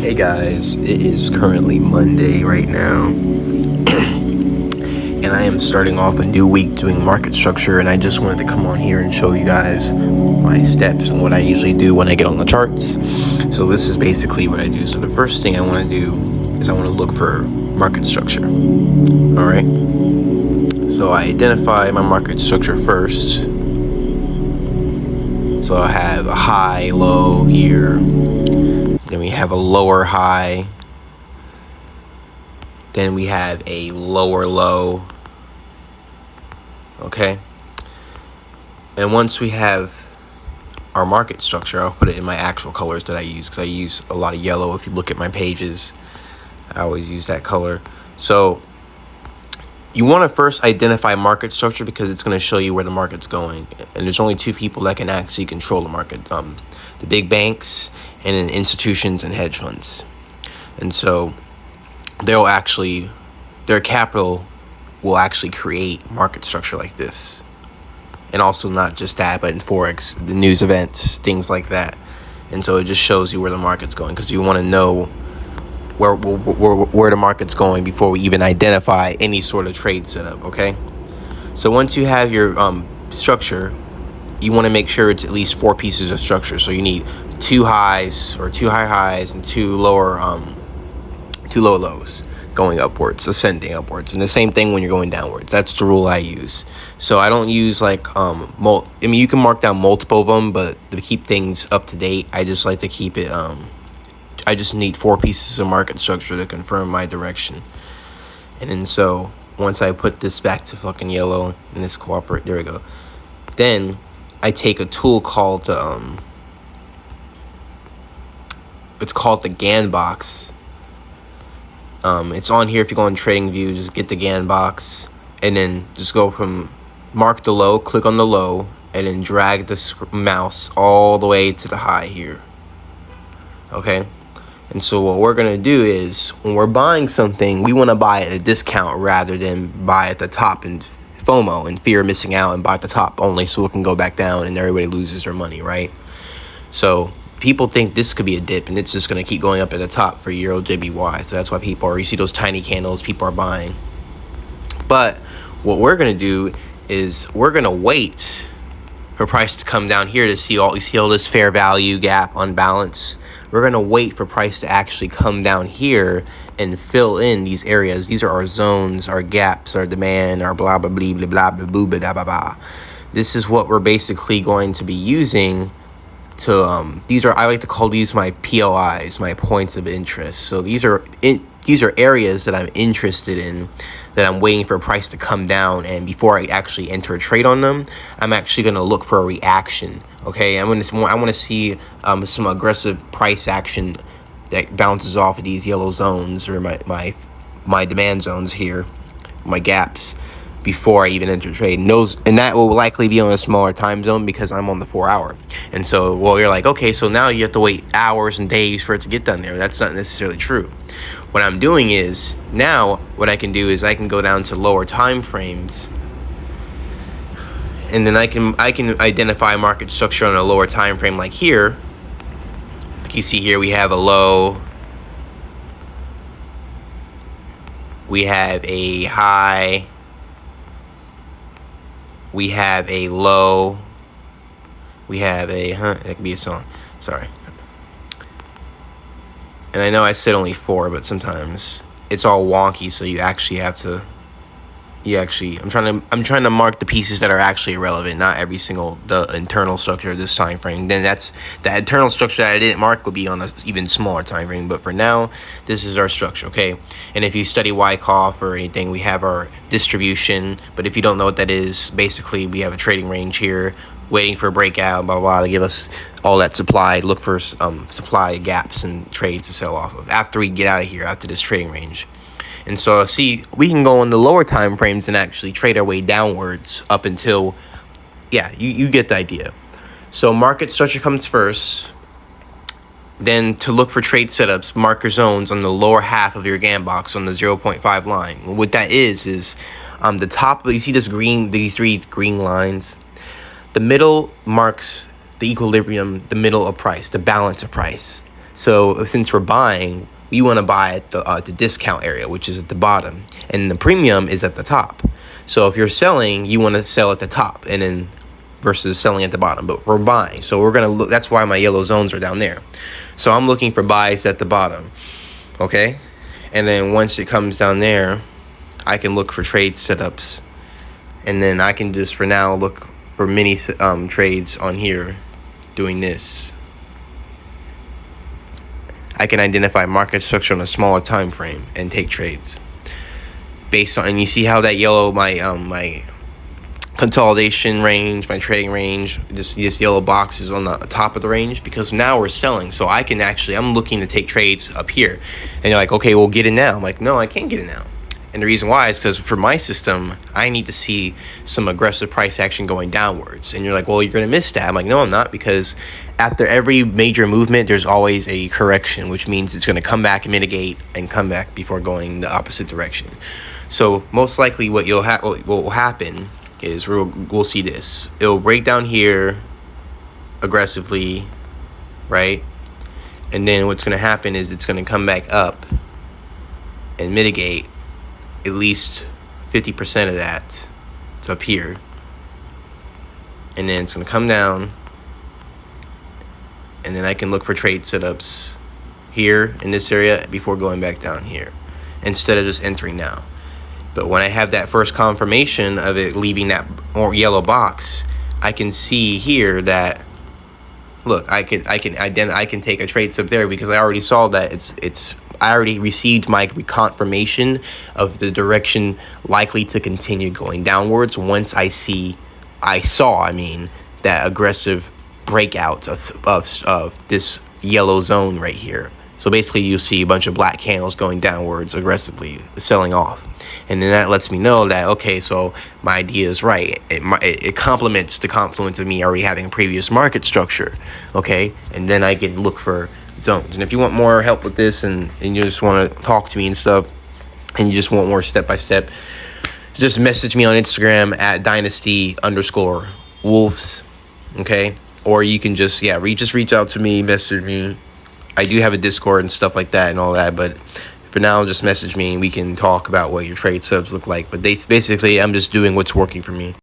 Hey guys, it is currently Monday right now, and I am starting off a new week doing market structure, and I just wanted to come on here and show you guys my steps and what I usually do when I get on the charts. So this is basically what I do. So the first thing I want to do is I want to look for market structure. Alright, so I identify my market structure first. So I have a high, low here, then we have a lower high, then we have a lower low. Okay, and once we have our market structure, I'll put it in my actual colors that I use, because I use a lot of yellow. If you look at my pages, I always use that color. So you want to first identify market structure, because it's going to show you where the market's going, and there's only two people that can actually control the market, the big banks and then institutions and hedge funds. And so their capital will actually create market structure like this. And also not just that, but in Forex, the news events, things like that. And so it just shows you where the market's going, because you want to know where the market's going before we even identify any sort of trade setup, okay? So once you have your structure, you want to make sure it's at least 4 pieces of structure. So you need 2 highs, or 2 high highs, and 2 lower 2 low lows going upwards, ascending upwards. And the same thing when you're going downwards. That's the rule I use. So I don't use like you can mark down multiple of them, but to keep things up to date, I just like to keep it I just need 4 pieces of market structure to confirm my direction. And then so once I put this back to fucking yellow and this cooperate, there we go. Then I take a tool called it's called the Gann box. It's on here. If you go on Trading View, just get the Gann box, and then just go from mark the low, click on the low, and then drag the mouse all the way to the high here. Okay, and so what we're gonna do is, when we're buying something, we want to buy at a discount rather than buy at the top and FOMO and fear of missing out and buy at the top only, so it can go back down and everybody loses their money, right? So people think this could be a dip, and it's just going to keep going up at the top for Euro JBY. So that's why you see those tiny candles, people are buying. But what we're going to do is we're going to wait for price to come down here to see all this fair value gap unbalance. We're going to wait for price to actually come down here and fill in these areas. These are our zones, our gaps, our demand, our blah, blah, blah, blah, blah, blah, blah, blah, blah, blah. This is what we're basically going to be using to I like to call these my POIs, my points of interest. So these are areas that I'm interested in, that I'm waiting for a price to come down, and before I actually enter a trade on them, I'm actually going to look for a reaction. Okay, I want to see some aggressive price action that bounces off of these yellow zones, or my demand zones here, my gaps, before I even enter trade. And that will likely be on a smaller time zone, because I'm on the 4-hour. And so, well, you're like, okay, so now you have to wait hours and days for it to get done there. That's not necessarily true. What I'm doing is, now what I can do is I can go down to lower time frames, and then I can identify market structure on a lower time frame, like here. Like you see here, we have a low, we have a high, we have a low, we have a, that could be a song, sorry. And I know I said only 4, but sometimes it's all wonky, so you actually have to, I'm trying to mark the pieces that are actually irrelevant, not every single, the internal structure of this time frame. Then the internal structure that I didn't mark would be on an even smaller time frame. But for now, this is our structure, okay? And if you study Wyckoff or anything, we have our distribution. But if you don't know what that is, basically we have a trading range here, waiting for a breakout, blah, blah, blah, to give us all that supply. Look for supply gaps and trades to sell off of after we get out of here, after this trading range. And so, see, we can go on the lower time frames and actually trade our way downwards up until, you get the idea. So market structure comes first. Then to look for trade setups, mark your zones on the lower half of your Gann box on the 0.5 line. What that is the top, you see these 3 green lines? The middle marks the equilibrium, the middle of price, the balance of price. So since we're buying, we want to buy at the discount area, which is at the bottom, and the premium is at the top. So if you're selling, you want to sell at the top, and then versus selling at the bottom. But we're buying, so we're gonna look. That's why my yellow zones are down there. So I'm looking for buys at the bottom, okay? And then once it comes down there, I can look for trade setups, and then I can just for now look for mini trades on here, doing this. I can identify market structure on a smaller time frame and take trades based on. And you see how that yellow, my consolidation range, my trading range, this yellow box is on the top of the range, because now we're selling. So I can actually, I'm looking to take trades up here, and you're like, okay, well, get in now. I'm like, no, I can't get in now. And the reason why is because for my system, I need to see some aggressive price action going downwards. And you're like, well, you're going to miss that. I'm like, no, I'm not, because after every major movement, there's always a correction, which means it's going to come back and mitigate and come back before going the opposite direction. So most likely what will happen is we'll see this. It'll break down here aggressively, right? And then what's going to happen is it's going to come back up and mitigate at least 50% of that. It's up here. And then it's going to come down. And then I can look for trade setups here in this area before going back down here, instead of just entering now. But when I have that first confirmation of it leaving that yellow box, I can see here that, look, I can take a trade sub there, because I already saw that I already received my confirmation of the direction likely to continue going downwards once I saw that aggressive breakout of this yellow zone right here. So basically you see a bunch of black candles going downwards aggressively, selling off. And then that lets me know that, okay, so my idea is right. It complements the confluence of me already having a previous market structure, okay? And then I can look for zones. And if you want more help with this, and you just want to talk to me and stuff, and you just want more step-by-step, just message me on Instagram at dynasty_wolves, okay? Or you can just reach out to me, message me. I do have a Discord and stuff like that and all that, but for now, just message me and we can talk about what your trade subs look like. But basically, I'm just doing what's working for me.